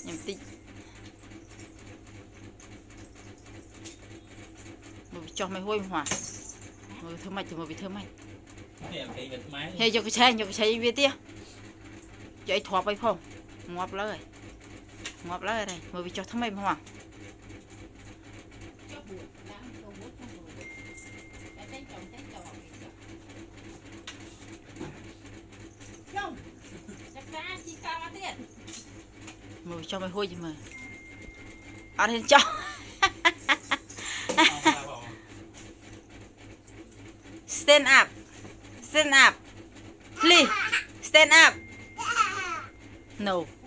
nhầm tí một cho mày hôi hòa một thơm mạch thì một vị thơm mạch hay cho cái xe về tia cho ấy thọp ấy không ngọt lắm đây một vị cho thơm mạch hòa mày cho mày hôi gì mà ăn hết cho stand up please stand up no